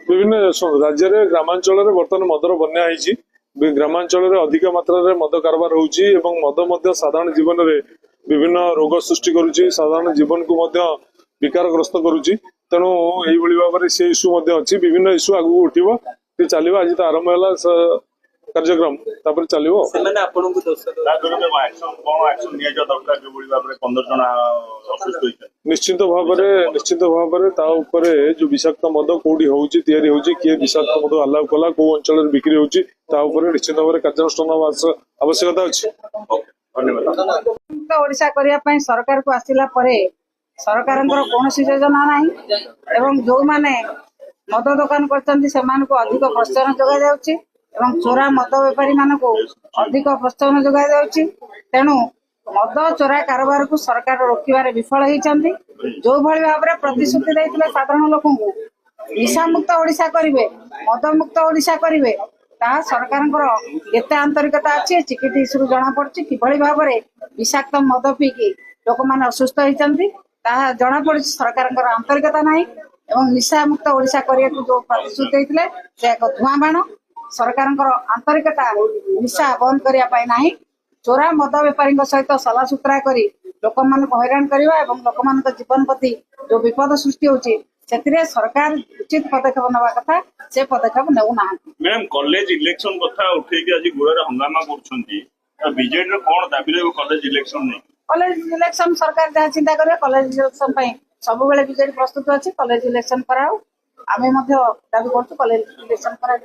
विभिन्न राज्य में ग्रामांचल बर्तमान मदर बन्या ग्रामांचल अधिक मात्रा मद कारबार होउची मद साधारण जीवन में विभिन्न रोग सृष्टि करुच्ची साधारण जीवन को विकारग्रस्त करुच्ची तेणु यही भाव में से इश्यू अच्छी विभिन्न इश्यू आगू उठो चलो आज तो आरंभ है कार्यक्रम चलो निश्चित भाव जो विषाक्त मद कौटी हो किए विषाक्त मद अलाउ कला कौ अंचल बिक्री होची निश्चित भाव में कार्यानुष्ठान आवश्यकता अच्छी ओडिशा करने सरकार को आसला सरकार कौन योजना ना जो मैंने मद दुकान कर अधिक प्रोत्साहन जोगा जाउची चोरा मद बेपारी मान को अधिक प्रोत्साहन जोगा जाउची तेणु मद चोरा कारोबार को सरकार रोकबार विफल होती जो भाई भाव में प्रतिश्रुति देते साधारण लोक निशा मुक्त ओडिशा करेंगे मद मुक्त ओडिशा करेंगे सरकार केते आंतरिकता अच्छी चिकिटी इश्यू जना पड़ी कि भाव में विषाक्त मद पीकी लोक मैंने असुस्थ होती जना पड़ी सरकार आंतरिकता ना निशा मुक्त ओडिशा करने को जो प्रतिश्रुति देते से एक धुआं बाण सरकार आंतरिकता निशा बंद करने ना चोरा मद बेपारी सहित सला सुतरा कर लोक मान हैरान करने लोक मान जीवन प्रति जो विपद सृष्टि होती सरकार उचित पदक्षेप नवा कथा से पदक्षेप नेउना मैडम कॉलेज इलेक्शन कथा उठेकी आज गुड़े हंगामा करछंती बीजेडी कोन दाबी ले कॉलेज इलेक्शन नहीं कॉलेज इलेक्शन सरकार जहाँ चिंता करे कॉलेज इलेक्शन सब बेले बीजेडी प्रस्तुत अच्छी कॉलेज इलेक्शन कराओ आमे दाबी करूँ कॉलेज इलेक्शन करा।